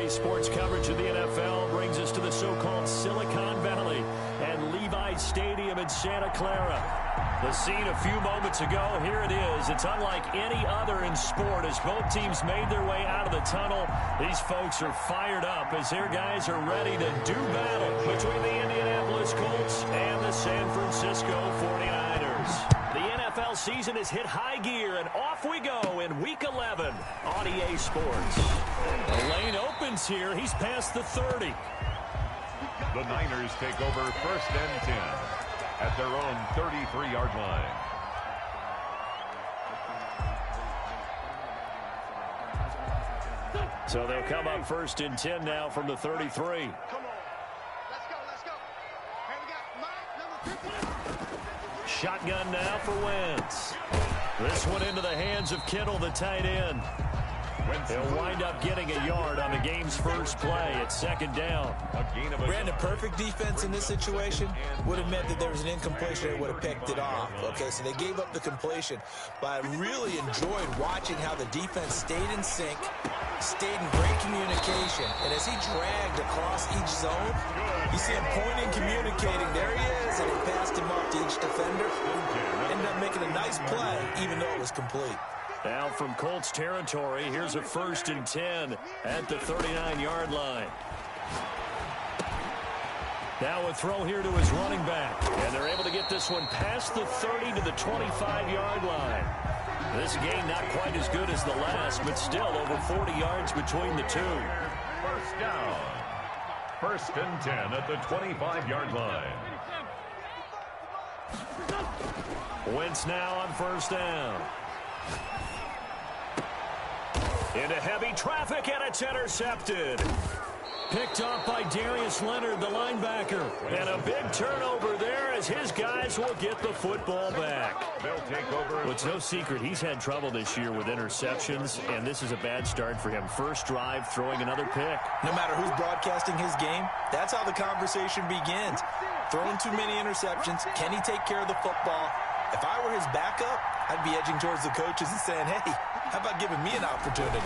Today's sports coverage of the NFL brings us to the so-called Silicon Valley and Levi Stadium in Santa Clara. The scene a few moments ago, here it is. It's unlike any other in sport as both teams made their way out of the tunnel. These folks are fired up as their guys are ready to do battle between the Indianapolis Colts and the San Francisco 49ers. The NFL season has hit high gear, and off we go in Week 11 on EA Sports. The lane opens here. He's past the 30. The Niners take over 1st and 10 at their own 33-yard line. So they'll come up 1st and 10 now from the 33. Come on. Let's go. Hey, we got Mike, number 50. Shotgun now for Wentz. This one into the hands of Kittle, the tight end. He'll wind up getting a yard on the game's first play at 2nd down. Brandon, perfect defense in this situation would have meant that there was an incompletion that would have picked it off. Okay, so they gave up the completion. But I really enjoyed watching how the defense stayed in sync, stayed in great communication. And as he dragged across each zone, you see him pointing, communicating. There he is, and he passed him off to each defender. Ended up making a nice play, even though it was complete. Now from Colts territory, here's a 1st and 10 at the 39-yard line. Now a throw here to his running back. And they're able to get this one past the 30 to the 25-yard line. This game not quite as good as the last, but still over 40 yards between the two. 1st down. 1st and 10 at the 25-yard line. Wentz now on 1st down. Into heavy traffic, and it's intercepted. Picked off by Darius Leonard, the linebacker. And a big turnover there as his guys will get the football back. They'll take over. Well, it's no secret he's had trouble this year with interceptions, and this is a bad start for him. First drive, throwing another pick. No matter who's broadcasting his game, that's how the conversation begins. Throwing too many interceptions. Can he take care of the football? If I were his backup, I'd be edging towards the coaches and saying, hey, how about giving me an opportunity?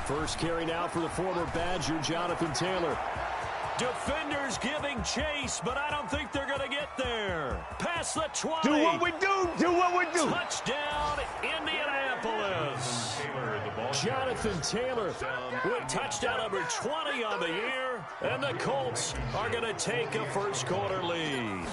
First carry now for the former Badger, Jonathan Taylor. Defenders giving chase, but I don't think they're going to get there. Past the 20. Do what we do. Do what we do. Touchdown, Indianapolis. Jonathan Taylor with touchdown number 20 on the year. And the Colts are going to take a first quarter lead.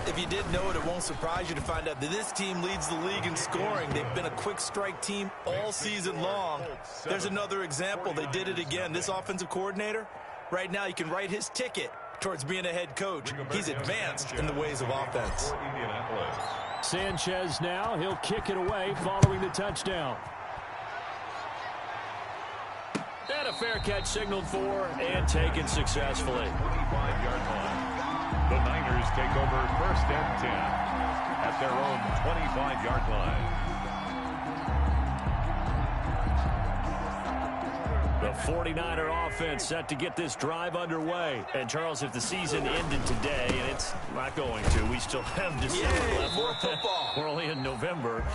If you didn't know it, it won't surprise you to find out that this team leads the league in scoring. They've been a quick strike team all season long. There's another example. They did it again. This offensive coordinator, right now you can write his ticket towards being a head coach. He's advanced in the ways of offense. Sanchez now. He'll kick it away following the touchdown. And a fair catch signaled for and taken successfully. 25-yard line. The Niners take over 1st and 10 at their own 25-yard line. The 49er offense set to get this drive underway. And, Charles, if the season ended today, and it's not going to, we still have December left. More football. We're only in November.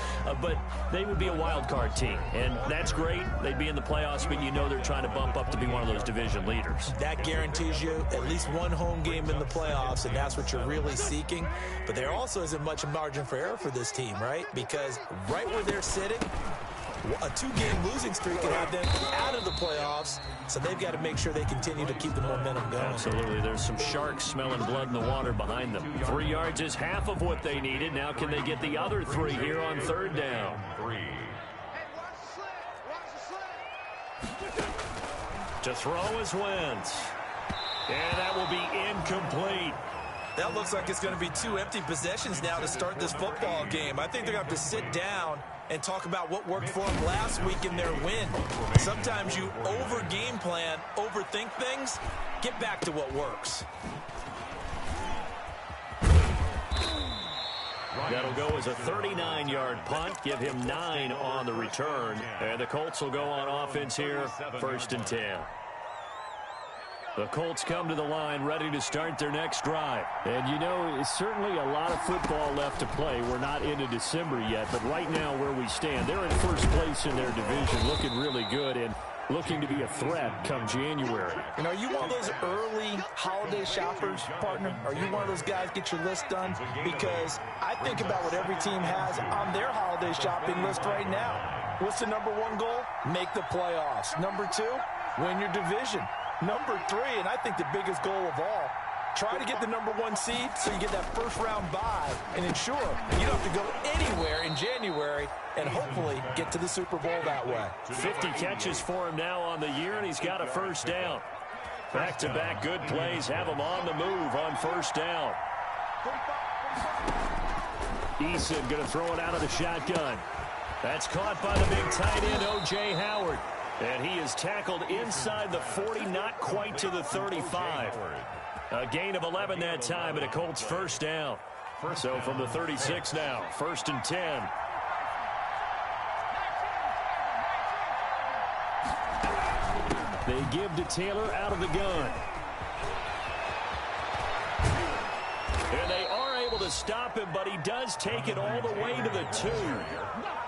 But they would be a wild card team. And that's great. They'd be in the playoffs, but you know they're trying to bump up to be one of those division leaders. That guarantees you at least one home game in the playoffs, and that's what you're really seeking. But there also isn't much margin for error for this team, right? Because right where they're sitting, a 2-game losing streak can have them out of the playoffs, so they've got to make sure they continue to keep the momentum going. Absolutely. There's some sharks smelling blood in the water behind them. 3 yards is half of what they needed. Now can they get the other 3 here on 3rd down? 3. To throw is Wentz. And that will be incomplete. That looks like it's going to be 2 empty possessions now to start this football game. I think they're going to have to sit down and talk about what worked for them last week in their win. Sometimes you over-game plan, overthink things. Get back to what works. That'll go as a 39-yard punt. Give him 9 on the return. And the Colts will go on offense here, 1st and 10. The Colts come to the line ready to start their next drive. And, you know, it's certainly a lot of football left to play. We're not into December yet, but right now where we stand, they're in first place in their division, looking really good. And looking to be a threat come January. You know, you one of those early holiday shoppers, partner? Are you one of those guys get your list done? Because I think about what every team has on their holiday shopping list right now. What's the number one goal? Make the playoffs. Number two, win your division. Number three, and I think the biggest goal of all, try to get the number one seed so you get that first round bye and ensure you don't have to go anywhere in January and hopefully get to the Super Bowl that way. 50 catches for him now on the year, and he's got a first down. Back-to-back good plays have him on the move on first down. Eason going to throw it out of the shotgun. That's caught by the big tight end, O.J. Howard. And he is tackled inside the 40, not quite to the 35. A gain of 11 that time, and a Colts first down. So from the 36 now, 1st and 10. They give to Taylor out of the gun. And they are able to stop him, but he does take it all the way to the 2.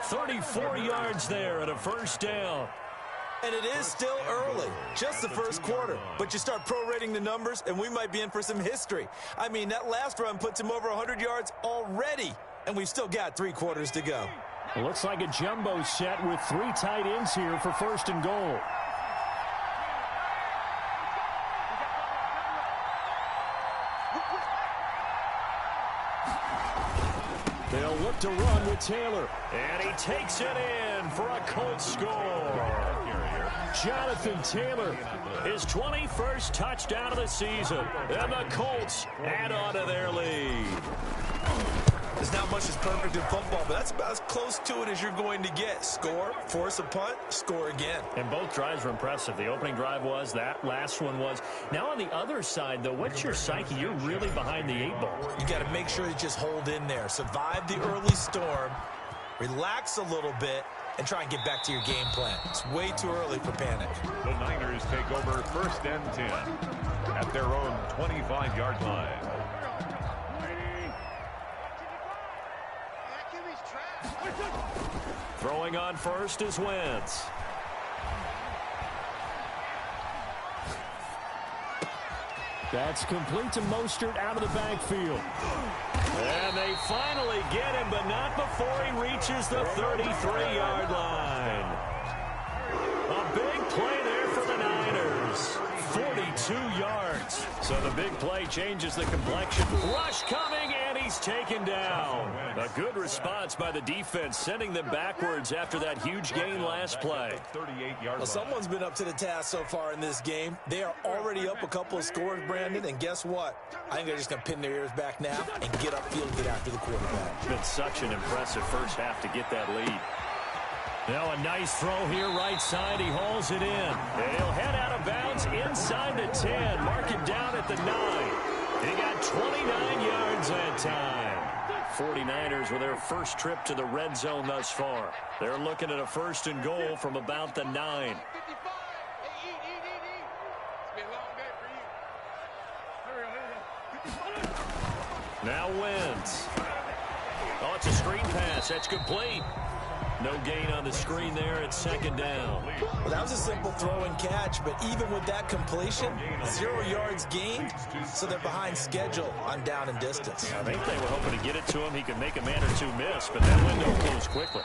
34 yards there and a first down. And it is still early, just the first quarter. But you start prorating the numbers, and we might be in for some history. I mean, that last run puts him over 100 yards already, and we've still got 3 quarters to go. It looks like a jumbo set with 3 tight ends here for 1st and goal. They'll look to run with Taylor, and he takes it in for a Colts score. Jonathan Taylor, his 21st touchdown of the season, and the Colts add on to their lead. There's not much that's perfect in football, but that's about as close to it as you're going to get. Score, force a punt, score again. And both drives were impressive. The opening drive was, that last one was. Now on the other side, though, what's your psyche? You're really behind the 8 ball. You got to make sure you just hold in there. Survive the early storm, relax a little bit, and try and get back to your game plan. It's way too early for panic. The Niners take over 1st and 10 at their own 25-yard line. Throwing on first is Wentz. That's complete to Mostert out of the backfield. And they finally get him, but not before he reaches the 33-yard line. A big play there for the Niners. 42 yards. So the big play changes the complexion. Rush coming, and he's taken down. A good response by the defense, sending them backwards after that huge gain last play. Well, someone's been up to the task so far in this game. They are already up a couple of scores, Brandon, and guess what? I think they're just going to pin their ears back now and get upfield and get after the quarterback. It's been such an impressive first half to get that lead. Now a nice throw here right side. He hauls it in. And he'll head out of bounds inside the 10. Mark him down at the 9. He got 29 yards that time. 49ers with their first trip to the red zone thus far. They're looking at a 1st and goal from about the 9. Now Wentz. Oh, it's a screen pass. That's complete. No gain on the screen there. It's 2nd down. Well, that was a simple throw and catch, but even with that completion, 0 yards gained, so they're behind schedule on down and distance. I think they were hoping to get it to him. He could make a man or two miss, but that window closed quickly.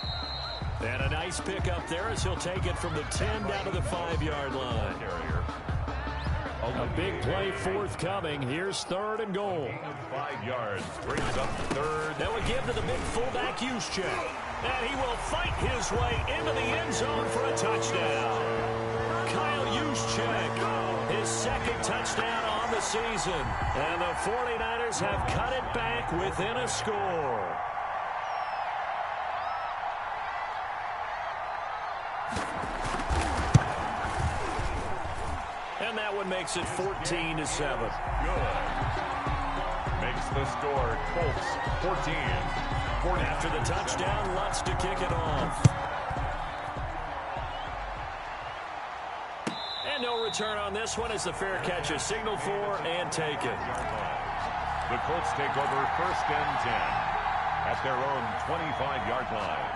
And a nice pick up there as he'll take it from the 10 down to the 5-yard line. A big play forthcoming. Here's 3rd and goal. 5 yards brings up 3rd. That would give to the big fullback Juszczyk. And he will fight his way into the end zone for a touchdown. Kyle Juszczyk, his 2nd touchdown on the season. And the 49ers have cut it back within a score. And that one makes it 14-7. Good. Makes the score Colts 14. After the touchdown, Lutz to kick it off. And no return on this one as the fair catch is signaled for and taken. The Colts take over 1st and 10 at their own 25-yard line.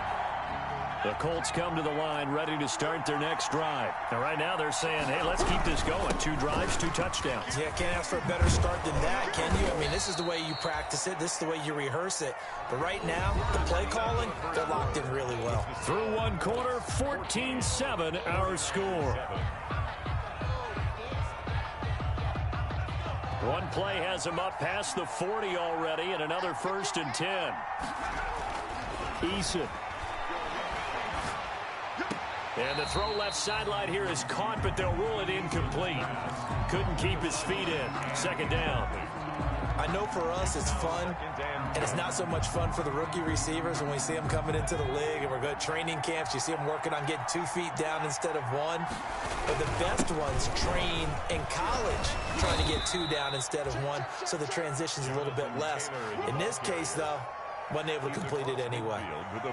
The Colts come to the line ready to start their next drive. And right now they're saying, hey, let's keep this going. 2 drives, 2 touchdowns. Yeah, can't ask for a better start than that, can you? I mean, this is the way you practice it. This is the way you rehearse it. But right now, the play calling, they're locked in really well. Through 1 quarter, 14-7 our score. One play has him up past the 40 already, and another 1st and 10. Eason. And the throw left sideline here is caught, but they'll rule it incomplete. Couldn't keep his feet in. 2nd down. I know for us it's fun, and it's not so much fun for the rookie receivers when we see them coming into the league and we're going to training camps. You see them working on getting 2 feet down instead of 1. But the best ones train in college trying to get 2 down instead of 1, so the transition's a little bit less. In this case, though, wasn't able to complete it anyway.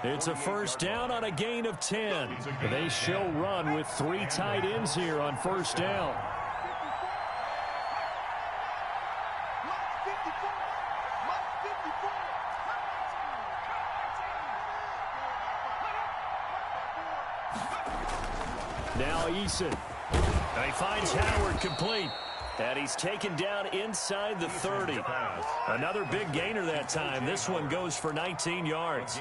It's a 1st down on a gain of 10. They show run with 3 tight ends here on 1st down. Now Eason. He finds Howard complete. And he's taken down inside the 30. Another big gainer that time. This one goes for 19 yards.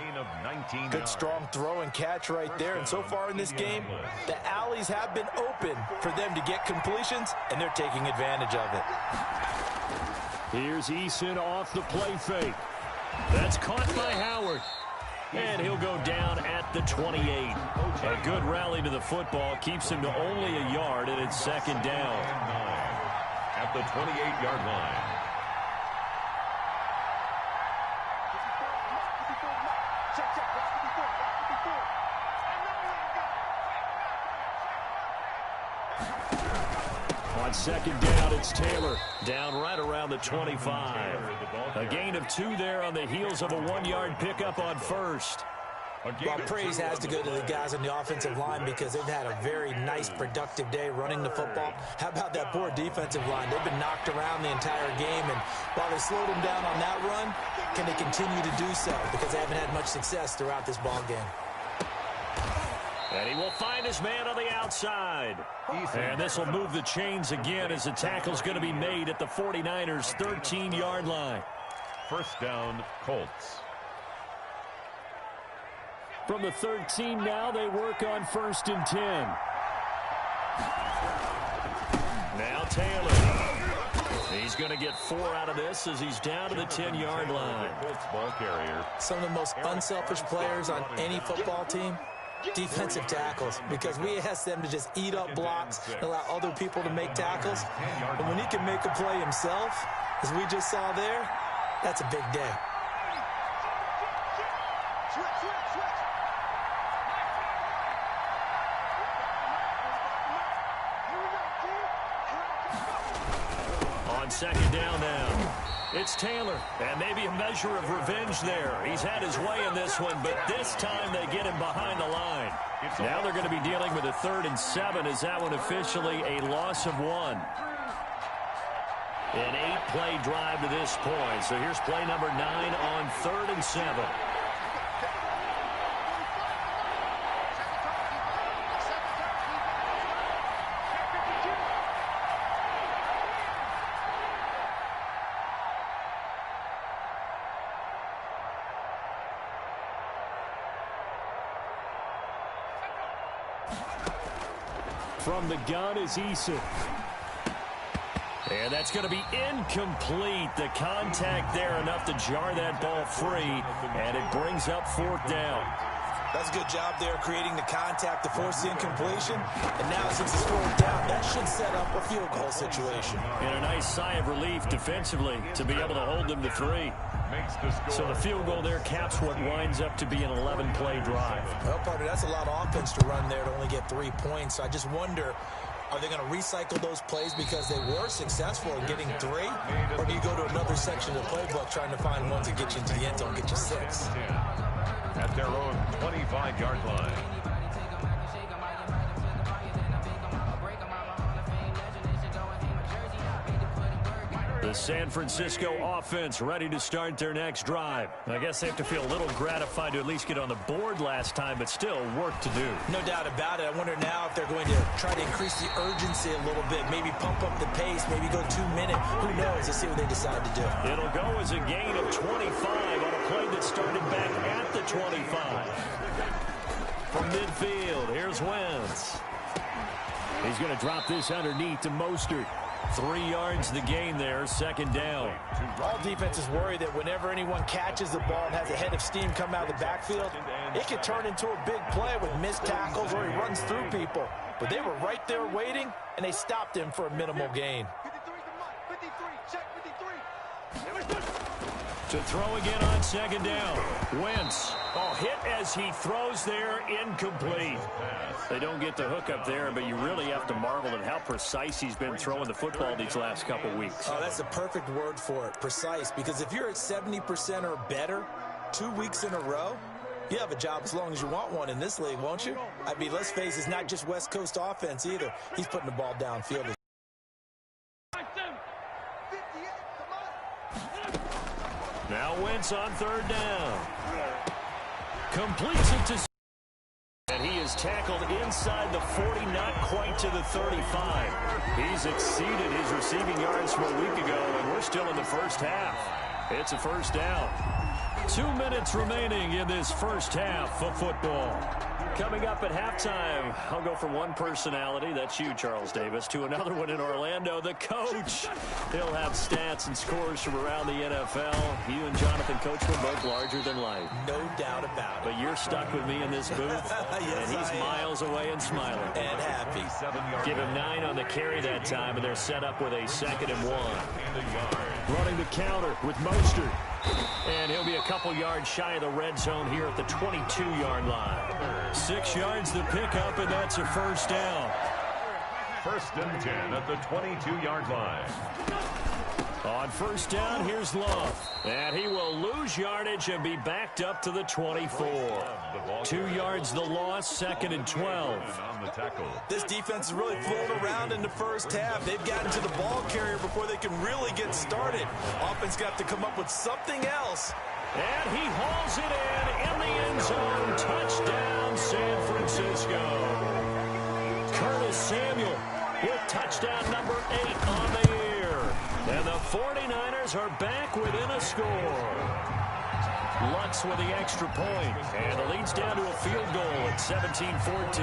Good strong throw and catch right there. And so far in this game, the alleys have been open for them to get completions, and they're taking advantage of it. Here's Eason off the play fake. That's caught by Howard. And he'll go down at the 28. A good rally to the football keeps him to only a yard, and it's 2nd down. At the 28-yard line. On 2nd down, it's Taylor. Down right around the 25. A gain of 2 there on the heels of a 1-yard pickup on 1st. Well, praise has to go to the guys on the offensive line because they've had a very nice, productive day running the football. How about that poor defensive line? They've been knocked around the entire game, and while they slowed them down on that run, can they continue to do so? Because they haven't had much success throughout this ball game. And he will find his man on the outside. And this will move the chains again as the tackle's going to be made at the 49ers' 13-yard line. 1st down, Colts. From the 13 now, they work on 1st and 10. Now Taylor. He's going to get 4 out of this as he's down to the 10-yard line. Some of the most unselfish players on any football team, defensive tackles, because we ask them to just eat up blocks and allow other people to make tackles. But when he can make a play himself, as we just saw there, that's a big day. On 2nd down now, it's Taylor, and maybe a measure of revenge there. He's had his way in this one, but this time they get him behind the line. Now they're going to be dealing with a 3rd and 7 as that one officially a loss of 1. An 8-play drive to this point. So here's play number 9 on 3rd and 7. From the gun is Eason. And that's going to be incomplete. The contact there enough to jar that ball free, and it brings up 4th down. That's a good job there creating the contact to force the incompletion. And now since it's 4th down, that should set up a field goal situation. And a nice sigh of relief defensively to be able to hold them to 3. So the field goal there caps what winds up to be an 11-play drive. Well, partner, that's a lot of offense to run there to only get 3 points. So I just wonder, are they going to recycle those plays because they were successful in getting 3? Or do you go to another section of the playbook trying to find ones that get you into the end zone, get you 6? At their own 25-yard line. The The San Francisco offense ready to start their next drive. I guess they have to feel a little gratified to at least get on the board last time, but still work to do. No doubt about it. I wonder now if they're going to try to increase the urgency a little bit, maybe pump up the pace, maybe go 2 minutes. Who knows? Let's see what they decide to do. It'll go as a gain of 25 on a play that started back at the 25. From midfield, here's Wentz. He's going to drop this underneath to Mostert. 3 yards the gain there, second down. All defenses worry that whenever anyone catches the ball and has a head of steam come out of the backfield, it can turn into a big play with missed tackles or he runs through people. But they were right there waiting, and they stopped him for a minimal gain. 53, check 53. To throw again on second down. Wentz. Oh, hit as he throws there, incomplete. They don't get the hook up there, but you really have to marvel at how precise he's been throwing the football these last couple weeks. Oh, that's the perfect word for it, precise, because if you're at 70% or better 2 weeks in a row, you have a job as long as you want one in this league, won't you? I mean, let's face it, it's not just West Coast offense either. He's putting the ball downfield. Now Wentz on third down. Completes it to... And he is tackled inside the 40, not quite to the 35. He's exceeded his receiving yards from a week ago, and we're still in the first half. It's a first down. 2 minutes remaining in this first half of football. Coming up at halftime, I'll go from one personality, that's you, Charles Davis, to another one in Orlando, the coach. He'll have stats and scores from around the NFL. You and Jonathan Coachman both larger than life. No doubt about it. But you're stuck with me in this booth, yes, and he's miles away and smiling. And happy. Give him 9 on the carry that time, and they're set up with a 2nd and 1. Running the counter with Mostert. And he'll be a couple yards shy of the red zone here at the 22-yard line. 6 yards the pickup, and that's a first down. 1st and 10 at the 22-yard line. On first down, here's Love. And he will lose yardage and be backed up to the 24. 2 yards the loss, 2nd and 12. This defense has really flown around in the first half. They've gotten to the ball carrier before they can really get started. Offense got to come up with something else. And he hauls it in the end zone. Touchdown, San Francisco. Curtis Samuel with touchdown number 8 on the year. And the 49ers are back within a score. Lutz with the extra point. And the lead's down to a field goal at 17-14.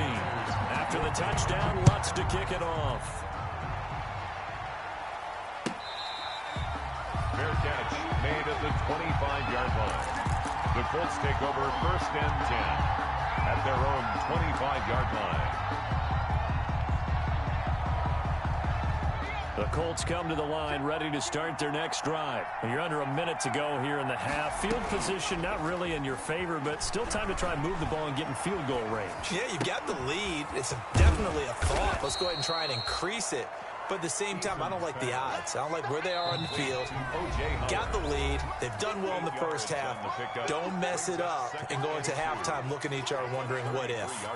After the touchdown, Lutz to kick it off. Fair catch made at the 25-yard line. The Colts take over 1st and 10 at their own 25-yard line. The Colts come to the line ready to start their next drive. You're under a minute to go here in the half. Field position not really in your favor, but still time to try and move the ball and get in field goal range. Yeah, you've got the lead. It's definitely a thought. Let's go ahead and try and increase it. But at the same time, I don't like the odds. I don't like where they are on the field. Got the lead. They've done well in the first half. Don't mess it up and go into halftime looking at each other wondering what if.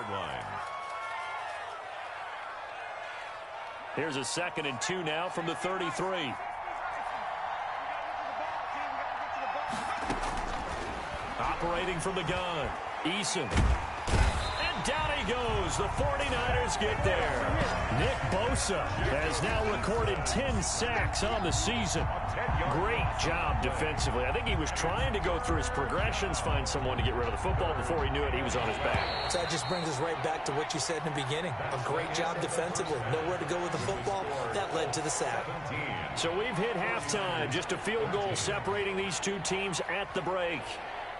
Here's a 2nd and 2 now from the 33. Operating from the gun. Eason. And down he goes. The 49ers get there. Nick Bosa has now recorded 10 sacks on the season. Great job defensively. I think he was trying to go through his progressions, find someone to get rid of the football. Before he knew it, he was on his back. So that just brings us right back to what you said in the beginning. A great job defensively. Nowhere to go with the football. That led to the sack. So we've hit halftime. Just a field goal separating these two teams at the break.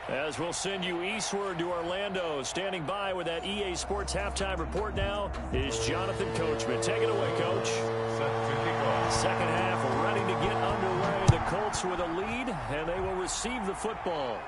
As we'll send you eastward to Orlando. Standing by with that EA Sports halftime report now is Jonathan Coachman. Take it away, Coach. Second half ready to get underway. The Colts with a lead, and they will receive the football.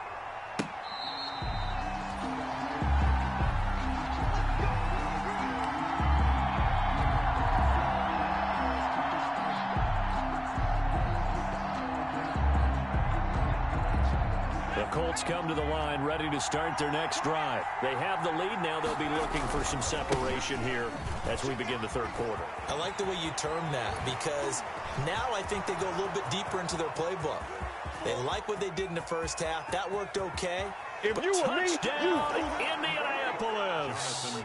The Colts come to the line ready to start their next drive. They have the lead. Now they'll be looking for some separation here as we begin the third quarter. I like the way you term that because Now I think they go a little bit deeper into their playbook. They like what they did in the first half. That worked okay. If you were me, Touchdown, Indianapolis.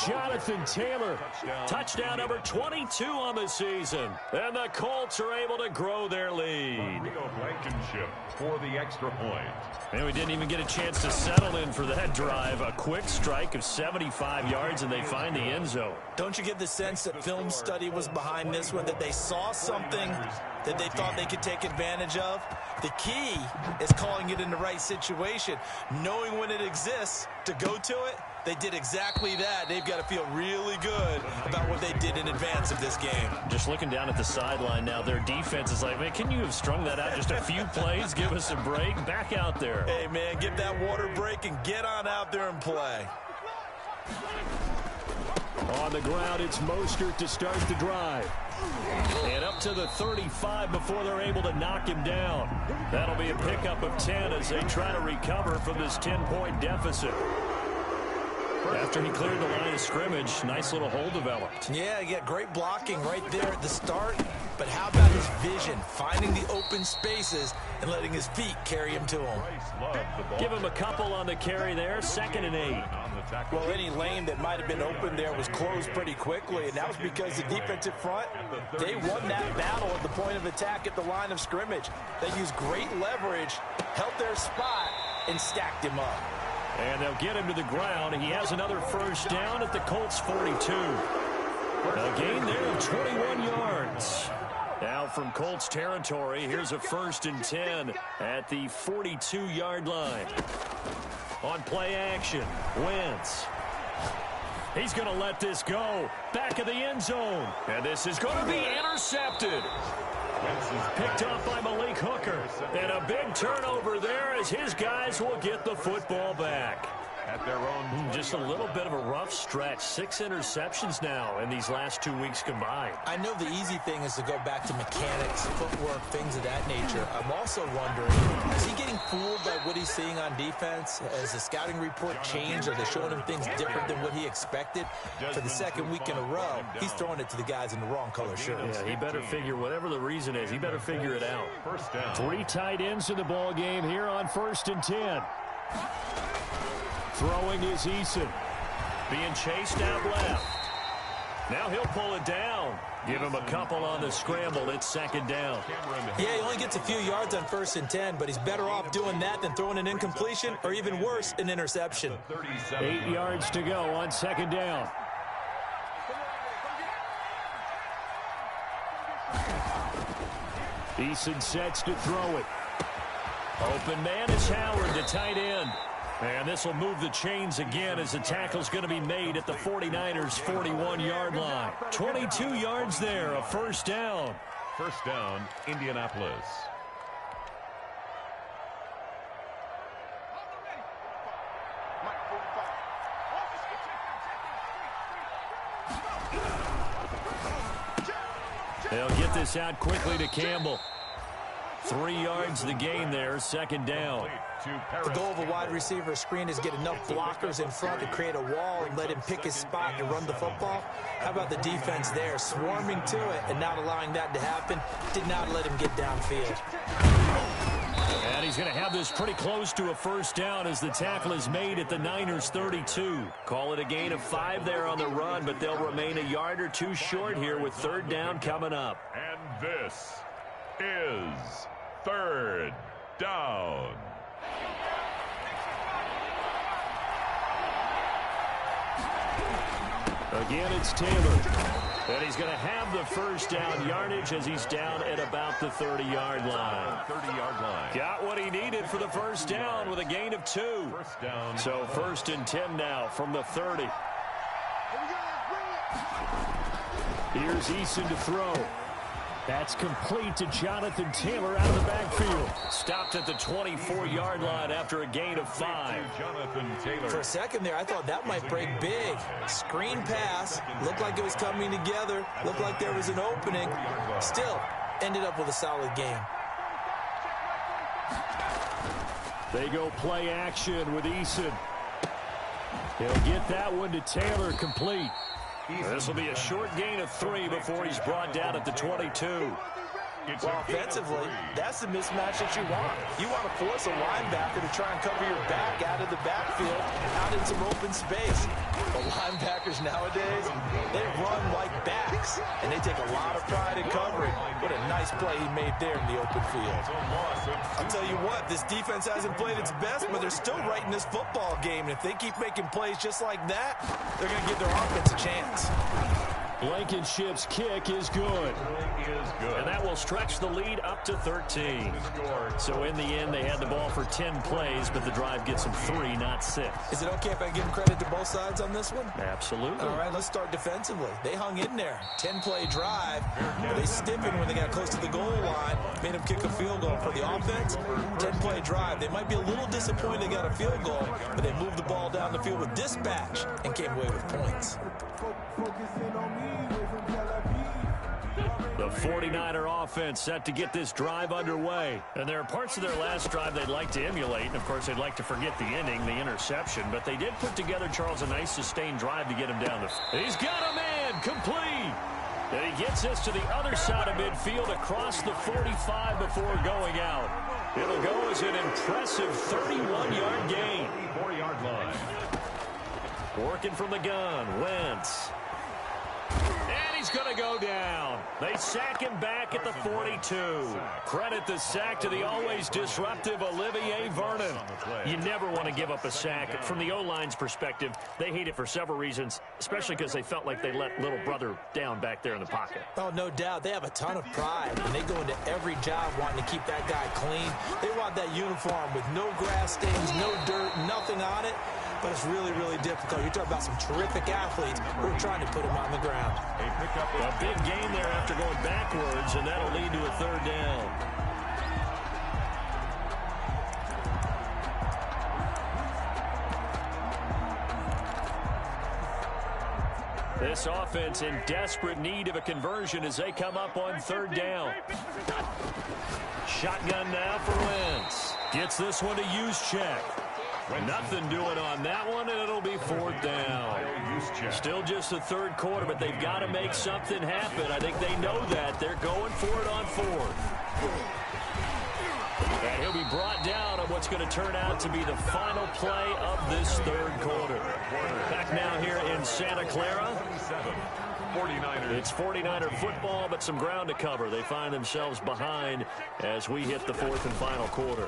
Jonathan Taylor, touchdown number 22 on the season. And the Colts are able to grow their lead. Real Blankenship for the extra point. And we didn't even get a chance to settle in for that drive. A quick strike of 75 yards, and they find the end zone. Don't you get the sense that film study was behind this one, that they saw something that they thought they could take advantage of? The key is calling it in the right situation, knowing when it exists to go to it. They did exactly that. They've got to feel really good about what they did in advance of this game. Just looking down at the sideline now, their defense is like, man, can you have strung that out just a few plays? Give us a break. Back out there. Hey, man, give that water break and get on out there and play. On the ground, it's Mostert to start the drive. And up to the 35 before they're able to knock him down. That'll be a pickup of 10 as they try to recover from this 10-point deficit. After he cleared the line of scrimmage, nice little hole developed. Yeah, he got great blocking right there at the start. But how about his vision, finding the open spaces and letting his feet carry him to him? Give him a couple on the carry there, 2nd and 8. Well, any lane that might have been open there was closed pretty quickly, and that was because the defensive front, they won that battle at the point of attack at the line of scrimmage. They used great leverage, held their spot, and stacked him up. And they'll get him to the ground. He has another first down at the Colts 42. A gain there of 21 yards. Now from Colts territory, here's a 1st and 10 at the 42-yard line. On play action, Wentz. He's going to let this go. Back of the end zone. And this is going to be intercepted. Picked off by Malik Hooker. And a big turnover there as his guys will get the football back. At their own. Just a little bit of a rough stretch. 6 interceptions now in these last 2 weeks combined. I know the easy thing is to go back to mechanics, footwork, things of that nature. I'm also wondering, is he getting fooled by what he's seeing on defense? Has the scouting report changed? Are they showing him things different than what he expected? For the 2nd week in a row, he's throwing it to the guys in the wrong color shirts. Yeah, he better figure, whatever the reason is, he better figure it out. 3 tight ends in the ball game here on 1st and 10. Throwing is Eason. Being chased out left. Now he'll pull it down. Give him a couple on the scramble. It's 2nd down. Yeah, he only gets a few yards on 1st and 10, but he's better off doing that than throwing an incompletion or even worse, an interception. 8 yards to go on 2nd down. Eason sets to throw it. Open man is Howard, the tight end. And this will move the chains again as the tackle's going to be made at the 49ers' 41-yard line. 22 yards there, a 1st down. 1st down, Indianapolis. They'll get this out quickly to Campbell. 3 yards the gain there, 2nd down. The goal of a wide receiver screen is get enough blockers in front to create a wall and let him pick his spot and run the football. How about the defense there, swarming to it and not allowing that to happen? Did not let him get downfield. And he's going to have this pretty close to a 1st down as the tackle is made at the Niners' 32. Call it a gain of 5 there on the run, but they'll remain a yard or 2 short here with 3rd down coming up. And this is 3rd down. Again, it's Taylor. And he's going to have the 1st down yardage as he's down at about the 30-yard line. 30-yard line. Got what he needed for the 1st down with a gain of 2. 1st down. So 1st and 10 now from the 30. Here's Eason to throw. That's complete to Jonathan Taylor out of the backfield. Stopped at the 24-yard line after a gain of 5. Jonathan Taylor. For a second there, I thought that might break big. Screen pass. Looked like it was coming together. Looked like there was an opening. Still, ended up with a solid game. They go play action with Eason. He'll get that one to Taylor complete. This will be a short gain of 3 before he's brought down at the 22. Well, offensively, that's the mismatch that you want. You want to force a linebacker to try and cover your back out of the backfield, out in some open space. But linebackers nowadays, they run like backs, and they take a lot of pride in covering. What a nice play he made there in the open field. I'll tell you what, this defense hasn't played its best, but they're still right in this football game. And if they keep making plays just like that, they're going to give their offense a chance. Blankenship's kick is good. And that will stretch the lead up to 13. So in the end, they had the ball for 10 plays, but the drive gets them 3, not 6. Is it okay if I give them credit to both sides on this one? Absolutely. All right, let's start defensively. They hung in there. 10-play drive. But they stiffened when they got close to the goal line. Made them kick a field goal for the offense. 10-play drive. They might be a little disappointed they got a field goal, but they moved the ball down the field with dispatch and came away with points. The 49er offense set to get this drive underway. And there are parts of their last drive they'd like to emulate. And, of course, they'd like to forget the ending, the interception. But they did put together, Charles, a nice sustained drive to get him down the field. He's got a man complete. And he gets this to the other side of midfield across the 45 before going out. It'll go as an impressive 31-yard gain. 4-yard line. Working from the gun, Wentz. And he's going to go down. They sack him back at the 42. Credit the sack to the always disruptive Olivier Vernon. You never want to give up a sack. From the O-line's perspective, they hate it for several reasons, especially because they felt like they let little brother down back there in the pocket. Oh, no doubt. They have a ton of pride, and they go into every job wanting to keep that guy clean. They want that uniform with no grass stains, no dirt, nothing on it. But it's really, really difficult. You're talking about some terrific athletes who are trying to put him on the ground. A big gain there after going backwards, and that'll lead to a 3rd down. This offense in desperate need of a conversion as they come up on 3rd down. Shotgun now for Wentz. Gets this one to Juszczyk. Nothing doing on that one, and it'll be 4th down. Still just the 3rd quarter, but they've got to make something happen. I think they know that. They're going for it on 4th. And he'll be brought down on what's going to turn out to be the final play of this 3rd quarter. Back now here in Santa Clara. 49ers. It's 49er football, but some ground to cover. They find themselves behind as we hit the 4th and final quarter.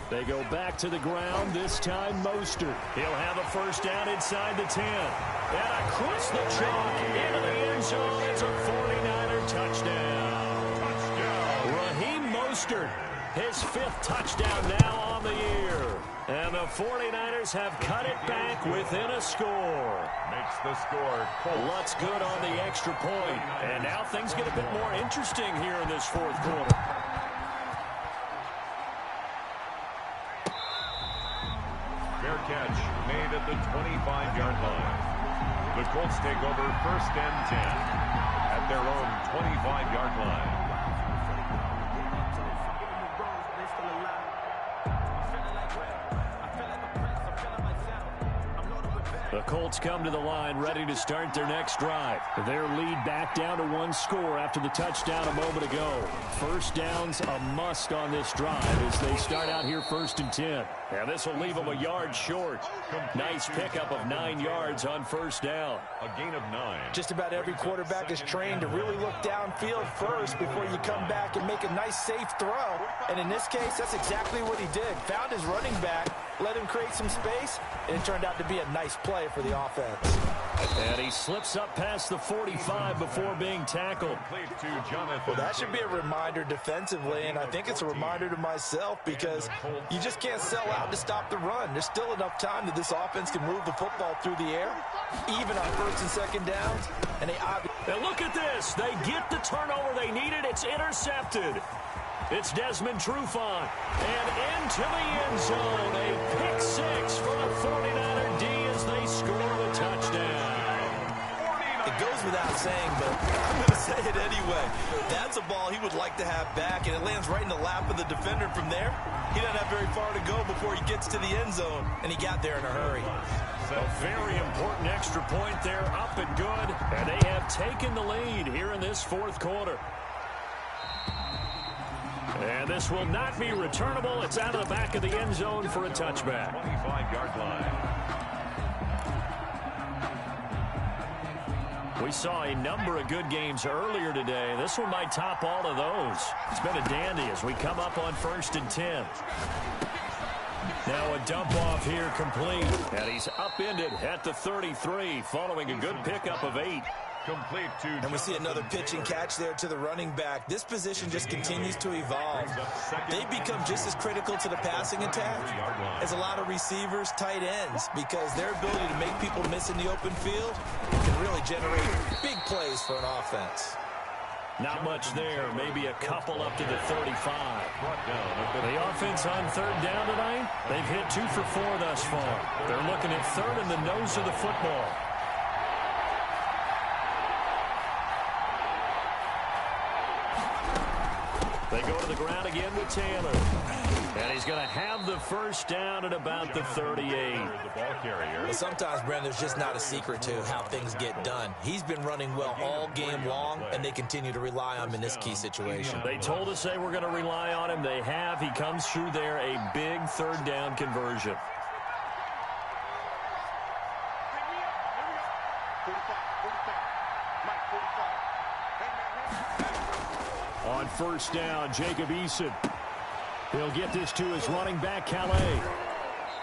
They go back to the ground, this time Mostert. He'll have a 1st down inside the 10. And across the chalk into the end zone. It's a 49er touchdown. Raheem Mostert, his 5th touchdown now on the year. And the 49ers have cut it back within a score. Makes the score. Colts. Lutz good on the extra point. And now things get a bit more interesting here in this 4th quarter. Fair catch made at the 25-yard line. The Colts take over 1st and 10 at their own 25-yard line. The Colts come to the line ready to start their next drive. Their lead back down to 1 score after the touchdown a moment ago. 1st down's a must on this drive as they start out here 1st and 10. And this will leave them a yard short. Nice pickup of 9 yards on 1st down. A gain of 9. Just about every quarterback is trained to really look downfield first before you come back and make a nice, safe throw. And in this case, that's exactly what he did. Found his running back, let him create some space, and it turned out to be a nice play for the offense. And he slips up past the 45 before being tackled. Well, that should be a reminder defensively, and I think it's a reminder to myself because you just can't sell out to stop the run. There's still enough time that this offense can move the football through the air, even on 1st and 2nd downs. And they obviously... And look at this. They get the turnover they needed. It's intercepted. It's Desmond Trufant. And into the end zone. A pick 6 for the 49er D as they score the touchdown. It goes without saying, but I'm going to say it anyway. That's a ball he would like to have back, and it lands right in the lap of the defender from there. He doesn't have very far to go before he gets to the end zone, and he got there in a hurry. A very important extra point there, up and good, and they have taken the lead here in this fourth quarter. And this will not be returnable. It's out of the back of the end zone for a touchback. 25-yard line. We saw a number of good games earlier today. This one might top all of those. It's been a dandy as we come up on 1st and 10. Now a dump off here complete. And he's upended at the 33 following a good pickup of 8. Complete to and we see another pitch and catch there to the running back. This position just continues to evolve. They become just as critical to the passing attack as a lot of receivers, tight ends, because their ability to make people miss in the open field can really generate big plays for an offense. Not much there. Maybe a couple up to the 35. The offense on 3rd down tonight, they've hit 2 for 4 thus far. They're looking at 3rd in the nose of the football. They go to the ground again with Taylor. And he's going to have the first down at about the 38. Well, sometimes, Brent, there's just not a secret to how things get done. He's been running well all game long, and they continue to rely on him in this key situation. They told us they were going to rely on him. They have. He comes through there, a big 3rd down conversion. On 1st down, Jacob Eason. He'll get this to his running back, Calais.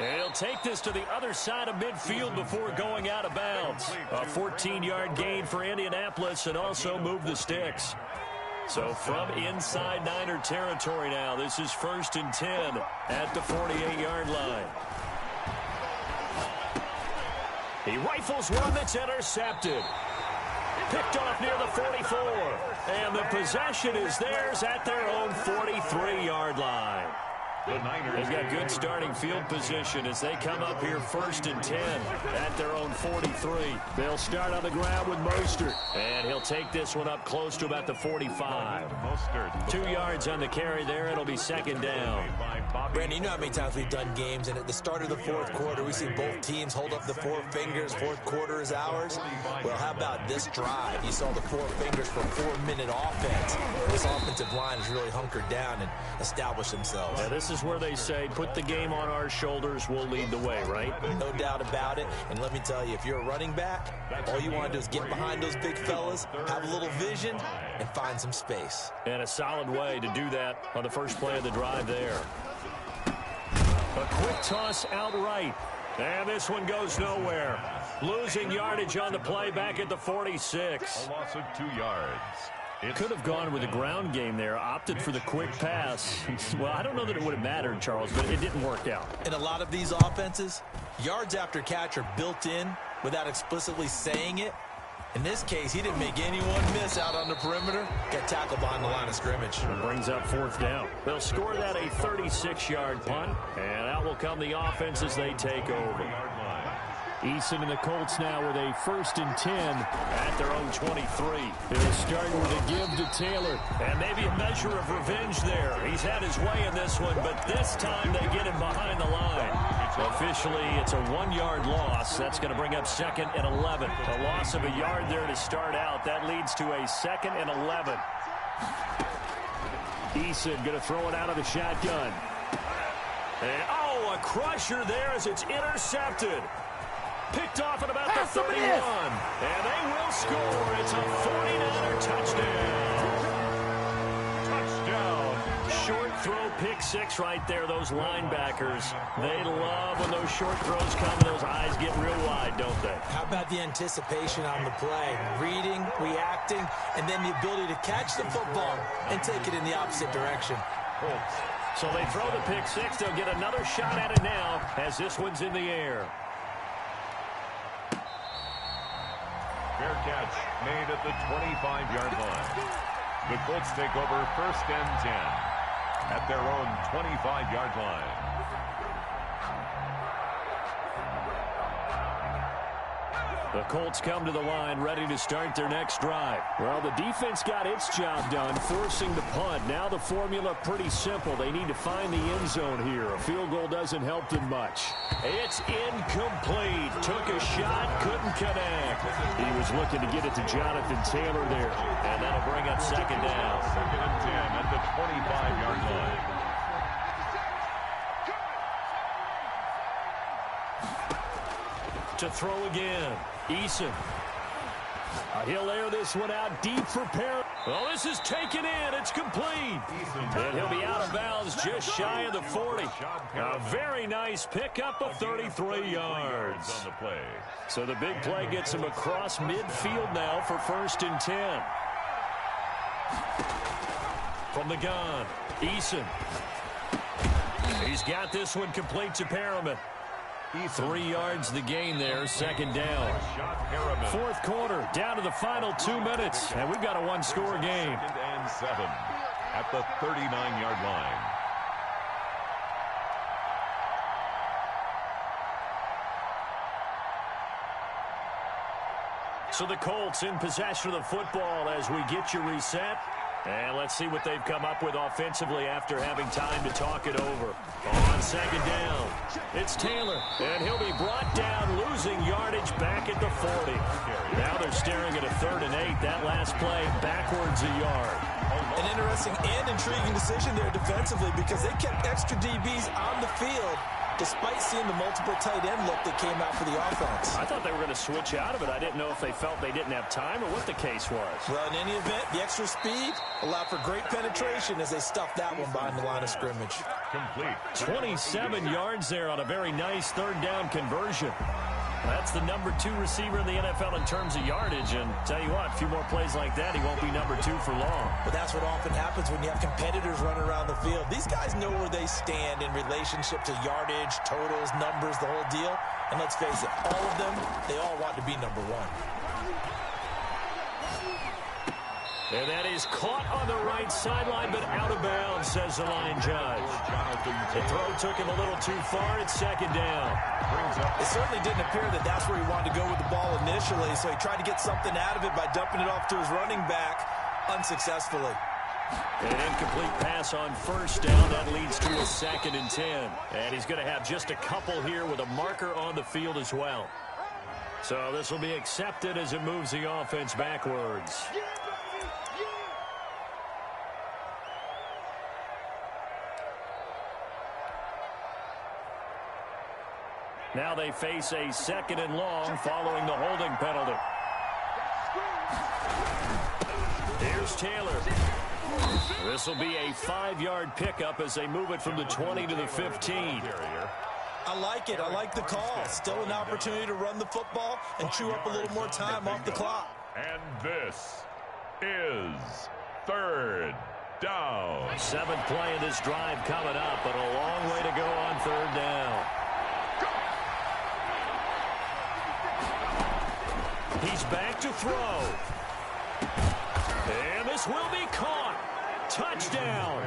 And he'll take this to the other side of midfield before going out of bounds. A 14-yard gain for Indianapolis and also move the sticks. So from inside Niner territory now, this is 1st and 10 at the 48-yard line. He rifles one that's intercepted. Picked off near the 44. And the possession is theirs at their own 43-yard line. They've got good starting field position as they come up here 1st and 10 at their own 43. They'll start on the ground with Mostert. And he'll take this one up close to about the 45. 2 yards on the carry there. It'll be 2nd down. Brandon, you know how many times we've done games, and at the start of the fourth quarter, we see both teams hold up the 4 fingers. Fourth quarter is ours. Well, how about this drive? You saw the 4 fingers for 4-minute offense. This offensive line has really hunkered down and established themselves. Yeah, this is where they say, put the game on our shoulders, we'll lead the way, right? No doubt about it. And let me tell you, if you're a running back, all you want to do is get behind those big fellas, have a little vision, and find some space. And a solid way to do that on the first play of the drive there. A quick toss outright. And this one goes nowhere. Losing yardage on the play back at the 46. A loss of 2 yards. Could have gone with the ground game there, opted for the quick pass. Well, I don't know that it would have mattered, Charles, but it didn't work out. In a lot of these offenses, yards after catch are built in without explicitly saying it. In this case, he didn't make anyone miss out on the perimeter. Got tackled behind the line of scrimmage. It brings up 4th down. They'll score that a 36-yard punt, and out will come the offense as they take over. Eason and the Colts now with a 1st and 10 at their own 23. They'll start with a give to Taylor, and maybe a measure of revenge there. He's had his way in this one, but this time they get him behind the line. Officially, it's a 1-yard loss. That's going to bring up 2nd and 11. A loss of a yard there to start out. That leads to a 2nd and 11. Eason going to throw it out of the shotgun. And, a crusher there as it's intercepted. Picked off at about the 31. And they will score. It's a 49er touchdown. Touchdown. Short throw, pick 6 right there. Those linebackers, they love when those short throws come and those eyes get real wide, don't they? How about the anticipation on the play? Reading, reacting, and then the ability to catch the football and take it in the opposite direction. So they throw the pick 6. They'll get another shot at it now as this one's in the air. Fair catch made at the 25-yard line. The Colts take over 1st and 10 at their own 25-yard line. The Colts come to the line ready to start their next drive. Well, the defense got its job done, forcing the punt. Now the formula pretty simple. They need to find the end zone here. A field goal doesn't help them much. It's incomplete. Took a shot, couldn't connect. He was looking to get it to Jonathan Taylor there. And that'll bring up second down. Second and 10 at the 25-yard line. To throw again. Eason. He'll air this one out deep for Perry. Well, this is taken in. It's complete. And he'll be out of bounds just shy of the 40. A very nice pickup of 33 yards. So the big play gets him across midfield now for 1st and 10. From the gun, Eason. He's got this one complete to Perriman. 3 yards the gain there, 2nd down. 4th quarter, down to the final 2 minutes, and we've got a one-score game. 2nd and 7 at the 39-yard line. So the Colts in possession of the football as we get you reset. And let's see what they've come up with offensively after having time to talk it over. On 2nd down, it's Taylor, and he'll be brought down, losing yardage back at the 40. Now they're staring at a 3rd and 8. That last play backwards a yard. An interesting and intriguing decision there defensively because they kept extra DBs on the field despite seeing the multiple tight end look that came out for the offense. I thought they were going to switch out of it. I didn't know if they felt they didn't have time or what the case was. Well, in any event, the extra speed allowed for great penetration as they stuffed that one behind the line of scrimmage. Complete. 27 yards there on a very nice 3rd down conversion. That's the number 2 receiver in the NFL in terms of yardage, and tell you what, a few more plays like that, he won't be number 2 for long. But that's what often happens when you have competitors running around the field. These guys know where they stand in relationship to yardage, totals, numbers, the whole deal. And let's face it, all of them, they all want to be number 1. And that is caught on the right sideline, but out of bounds, says the line judge. The throw took him a little too far. It's 2nd down. It certainly didn't appear that that's where he wanted to go with the ball initially, so he tried to get something out of it by dumping it off to his running back unsuccessfully. An incomplete pass on 1st down. That leads to a 2nd and 10. And he's going to have just a couple here with a marker on the field as well. So this will be accepted as it moves the offense backwards. Now they face a 2nd and long following the holding penalty. Here's Taylor. This will be a 5-yard pickup as they move it from the 20 to the 15. I like it. I like the call. Still an opportunity to run the football and chew up a little more time off the clock. And this is 3rd down. 7th play of this drive coming up, but a long way to go on 3rd down. He's back to throw. And this will be caught. Touchdown.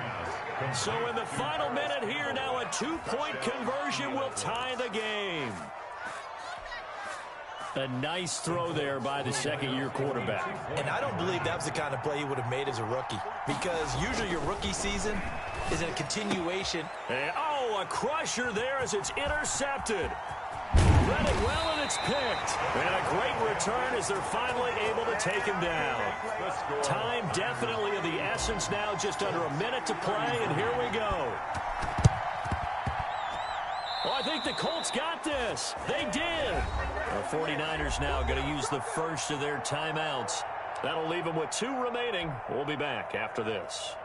So in the final minute here, now a 2-point conversion will tie the game. A nice throw there by the 2nd-year quarterback. And I don't believe that was the kind of play he would have made as a rookie. Because usually your rookie season is a continuation. And, a crusher there as it's intercepted. Read it well, and it's picked. And a great return as they're finally able to take him down. Time definitely of the essence now, just under a minute to play, and here we go. Well, I think the Colts got this. They did. The 49ers now going to use the first of their timeouts. That'll leave them with 2 remaining. We'll be back after this.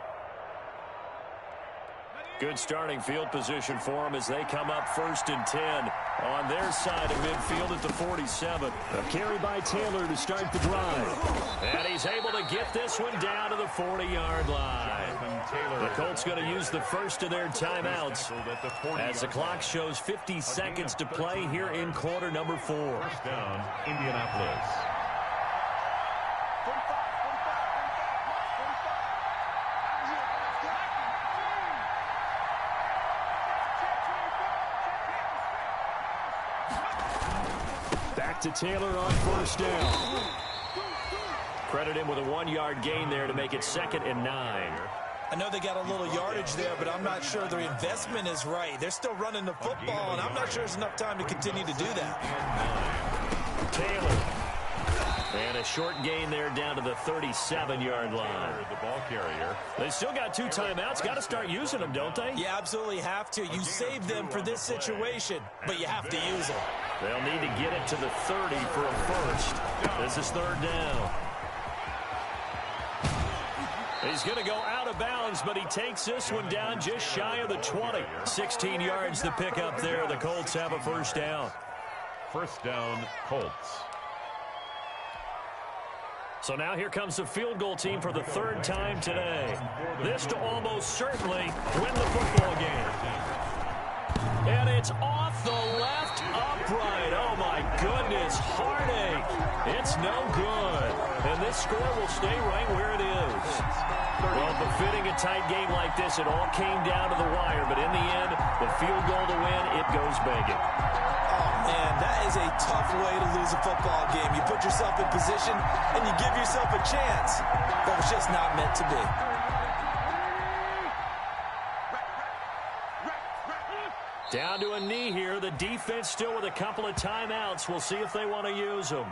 Good starting field position for them as they come up 1st and 10 on their side of midfield at the 47. A carry by Taylor to start the drive. And he's able to get this one down to the 40-yard line. The Colts going to use the first of their timeouts as the clock shows 50 seconds to play here in quarter number 4. First down, Indianapolis. to Taylor on first down. Credit him with a 1-yard gain there to make it 2nd and 9. I know they got a little yardage there, but I'm not sure their investment is right. They're still running the football, and I'm not sure there's enough time to continue to do that. Taylor. And a short gain there down to the 37-yard line. The ball carrier. They still got 2 timeouts. Got to start using them, don't they? You absolutely have to. You save them for this situation, but you have to use them. They'll need to get it to the 30 for a first. This is 3rd down. He's going to go out of bounds, but he takes this one down just shy of the 20. 16 yards to pick up there. The Colts have a first down. First down, Colts. So now here comes the field goal team for the 3rd time today. This to almost certainly win the football game. And it's off the left upright. Oh, my goodness. Heartache. It's no good. And this score will stay right where it is. Well, befitting a tight game like this, it all came down to the wire. But in the end, the field goal to win, it goes begging. Man, that is a tough way to lose a football game. You put yourself in position, and you give yourself a chance. That was just not meant to be. Down to a knee here. The defense still with a couple of timeouts. We'll see if they want to use them.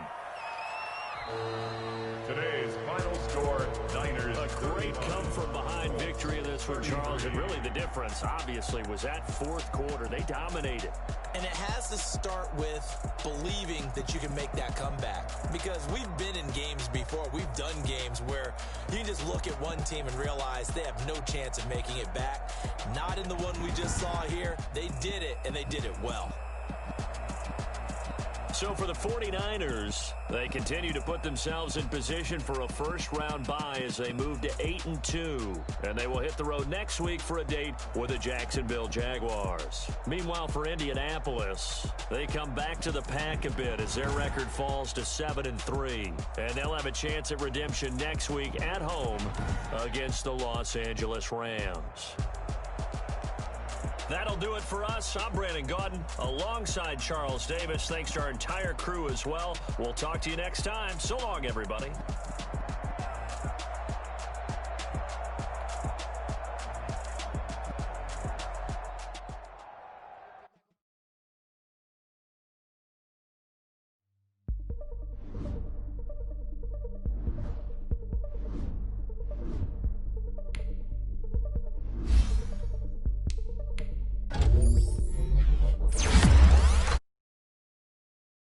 Today's final score, Niners. A great come-from-behind victory in this one, Charles. And really the difference, obviously, was that 4th quarter. They dominated. And it has to start with believing that you can make that comeback. Because we've been in games before. We've done games where you can just look at one team and realize they have no chance of making it back. Not in the one we just saw here. They did it, and they did it well. So for the 49ers, they continue to put themselves in position for a first-round bye as they move to 8-2. And they will hit the road next week for a date with the Jacksonville Jaguars. Meanwhile, for Indianapolis, they come back to the pack a bit as their record falls to 7-3. And they'll have a chance at redemption next week at home against the Los Angeles Rams. That'll do it for us. I'm Brandon Gaudin alongside Charles Davis. Thanks to our entire crew as well. We'll talk to you next time. So long, everybody.